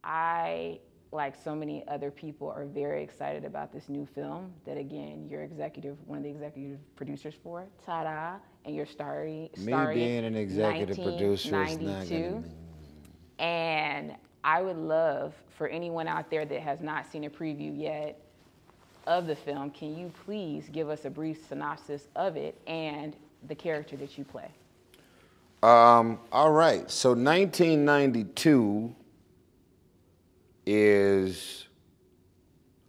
I, like so many other people, are very excited about this new film that, again, you're one of the executive producers for, ta-da, and you're starring Me being an executive producer is not gonna... And I would love for anyone out there that has not seen a preview yet of the film, can you please give us a brief synopsis of it and the character that you play? All right, so 1992 is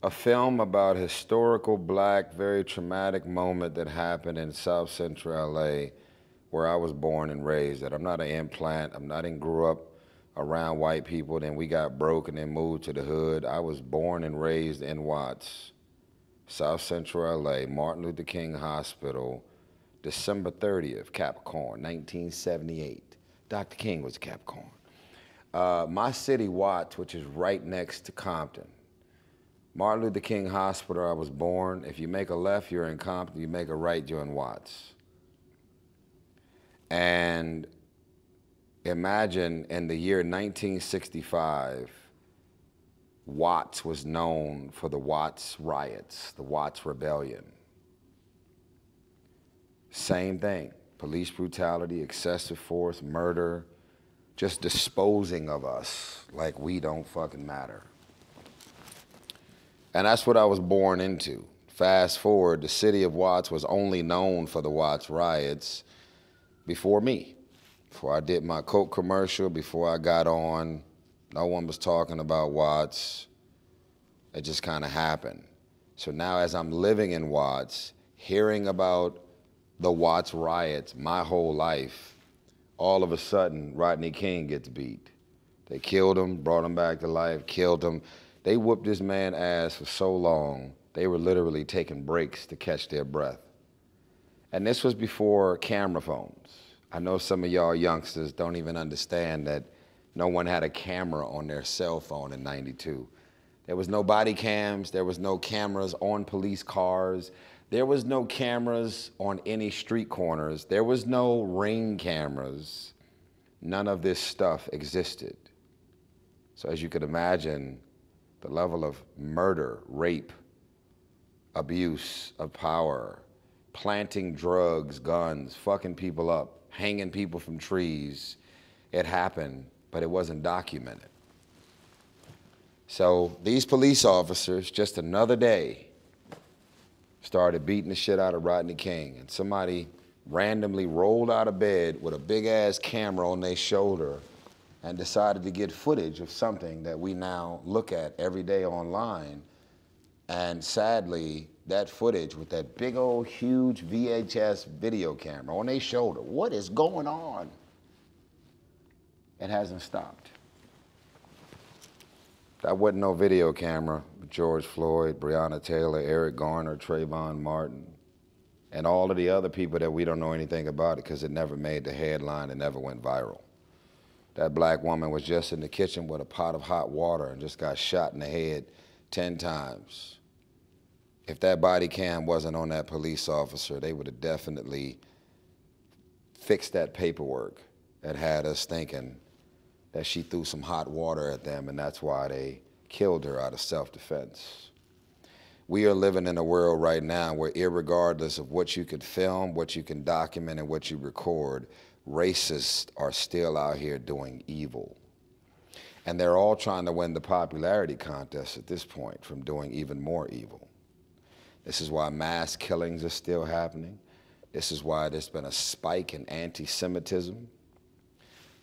a film about a historical black, very traumatic moment that happened in South Central LA, where I was born and raised. That I'm not an implant, I didn't grow up around white people, then we got broke and then moved to the hood. I was born and raised in Watts, South Central LA, Martin Luther King Hospital, December 30th, Capricorn, 1978. Dr. King was a Capricorn. My city, Watts, which is right next to Compton. Martin Luther King Hospital, I was born. If you make a left, you're in Compton. You make a right, you're in Watts. And imagine in the year 1965, Watts was known for the Watts riots, the Watts Rebellion. Same thing, police brutality, excessive force, murder, just disposing of us like we don't fucking matter. And that's what I was born into. Fast forward, the city of Watts was only known for the Watts riots before me. Before I did my Coke commercial, before I got on, no one was talking about Watts. It just kind of happened. So now as I'm living in Watts, hearing about the Watts riots my whole life, all of a sudden, Rodney King gets beat. They killed him, brought him back to life, killed him. They whooped this man's ass for so long, they were literally taking breaks to catch their breath. And this was before camera phones. I know some of y'all youngsters don't even understand that no one had a camera on their cell phone in '92. There was no body cams, there was no cameras on police cars, there was no cameras on any street corners, there was no Ring cameras. None of this stuff existed. So as you could imagine, the level of murder, rape, abuse of power, planting drugs, guns, fucking people up, hanging people from trees, it happened, but it wasn't documented. So these police officers, just another day, started beating the shit out of Rodney King, and somebody randomly rolled out of bed with a big ass camera on their shoulder and decided to get footage of something that we now look at every day online. And sadly, that footage with that big old huge VHS video camera on their shoulder, what is going on? It hasn't stopped. That wasn't no video camera. George Floyd, Breonna Taylor, Eric Garner, Trayvon Martin, and all of the other people that we don't know anything about it because it never made the headline, it never went viral. That black woman was just in the kitchen with a pot of hot water and just got shot in the head 10 times. If that body cam wasn't on that police officer, they would have definitely fixed that paperwork that had us thinking that she threw some hot water at them and that's why they killed her out of self-defense. We are living in a world right now where irregardless of what you could film, what you can document, and what you record, racists are still out here doing evil. And they're all trying to win the popularity contest at this point from doing even more evil. This is why mass killings are still happening. This is why there's been a spike in anti-Semitism.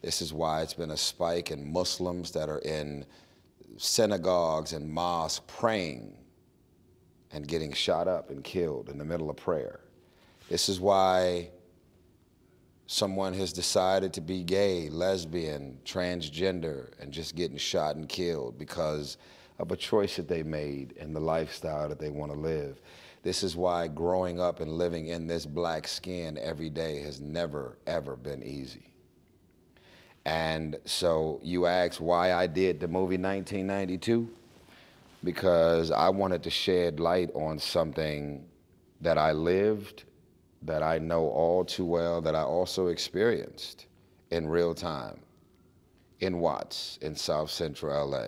This is why it's been a spike in Muslims that are in synagogues and mosques praying and getting shot up and killed in the middle of prayer. This is why someone has decided to be gay, lesbian, transgender, and just getting shot and killed because of a choice that they made and the lifestyle that they want to live. This is why growing up and living in this black skin every day has never, ever been easy. And so you ask why I did the movie 1992? Because I wanted to shed light on something that I lived, that I know all too well, that I also experienced in real time in Watts, in South Central LA.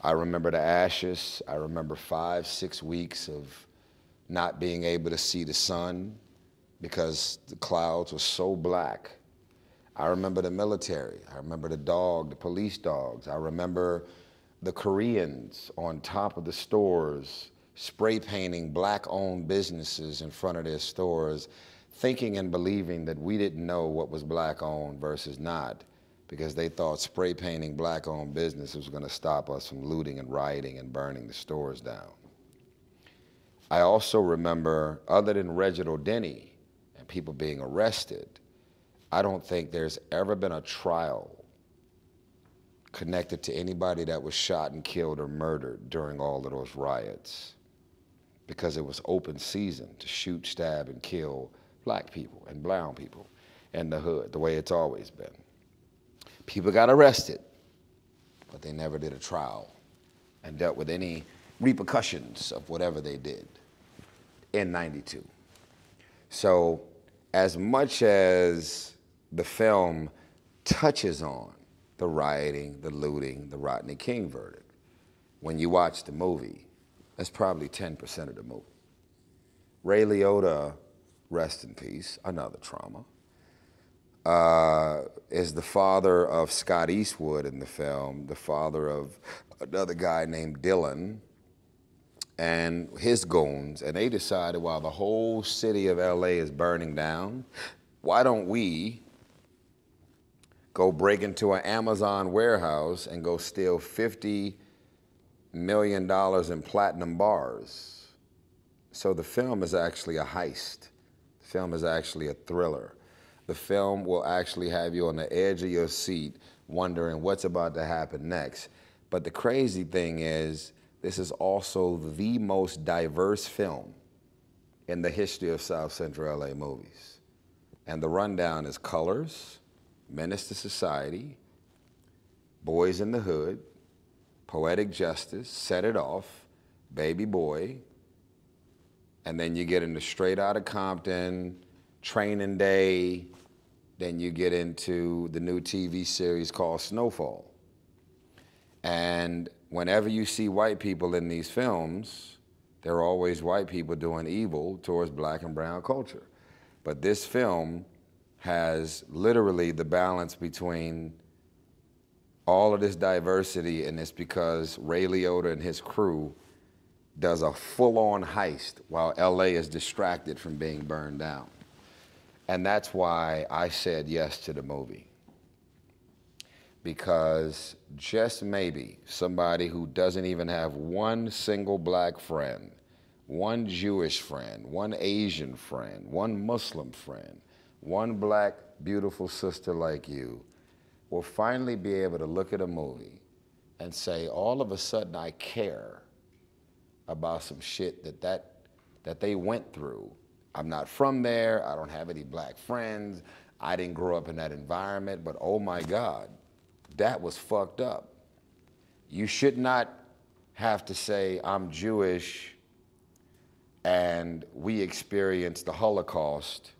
I remember the ashes. I remember 5, 6 weeks of not being able to see the sun because the clouds were so black. I remember the military. I remember the police dogs. I remember the Koreans on top of the stores spray painting black-owned businesses in front of their stores, thinking and believing that we didn't know what was black-owned versus not, because they thought spray painting black-owned businesses was going to stop us from looting and rioting and burning the stores down. I also remember, other than Reginald Denny and people being arrested, I don't think there's ever been a trial connected to anybody that was shot and killed or murdered during all of those riots, because it was open season to shoot, stab, and kill black people and brown people in the hood, the way it's always been. People got arrested, but they never did a trial and dealt with any repercussions of whatever they did in '92. So as much as the film touches on the rioting, the looting, the Rodney King verdict, when you watch the movie, that's probably 10% of the movie. Ray Liotta, rest in peace, another trauma, is the father of Scott Eastwood in the film, the father of another guy named Dylan and his goons, and they decided while the whole city of LA is burning down, why don't we go break into an Amazon warehouse and go steal $50 million in platinum bars? So the film is actually a heist. The film is actually a thriller. The film will actually have you on the edge of your seat wondering what's about to happen next. But the crazy thing is, this is also the most diverse film in the history of South Central LA movies. And the rundown is Colors, Menace to Society, Boys in the Hood, Poetic Justice, Set It Off, Baby Boy, and then you get into Straight Outta Compton, Training Day, then you get into the new TV series called Snowfall. And whenever you see white people in these films, there are always white people doing evil towards black and brown culture. But this film has literally the balance between all of this diversity, and it's because Ray Liotta and his crew does a full-on heist while LA is distracted from being burned down. And that's why I said yes to the movie. Because just maybe somebody who doesn't even have one single black friend, one Jewish friend, one Asian friend, one Muslim friend, one black beautiful sister like you, will finally be able to look at a movie and say, all of a sudden I care about some shit that they went through. I'm not from there, I don't have any black friends, I didn't grow up in that environment, but oh my God, that was fucked up. You should not have to say, I'm Jewish and we experienced the Holocaust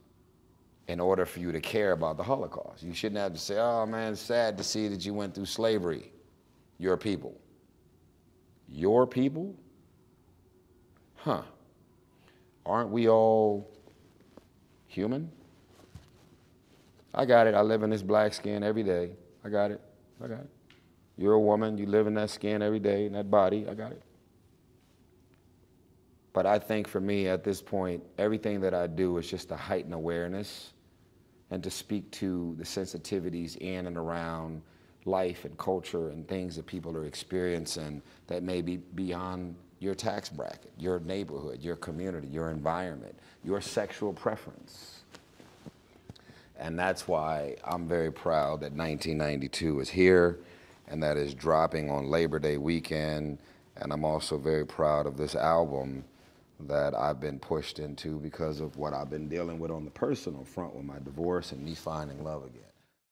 in order for you to care about the Holocaust. You shouldn't have to say, oh man, it's sad to see that you went through slavery. Your people. Your people? Huh. Aren't we all human? I got it. I live in this black skin every day. I got it. I got it. You're a woman. You live in that skin every day, in that body. I got it. But I think for me at this point, everything that I do is just to heighten awareness and to speak to the sensitivities in and around life and culture and things that people are experiencing that may be beyond your tax bracket, your neighborhood, your community, your environment, your sexual preference. And that's why I'm very proud that 1992 is here and that is dropping on Labor Day weekend. And I'm also very proud of this album that I've been pushed into because of what I've been dealing with on the personal front with my divorce and me finding love again.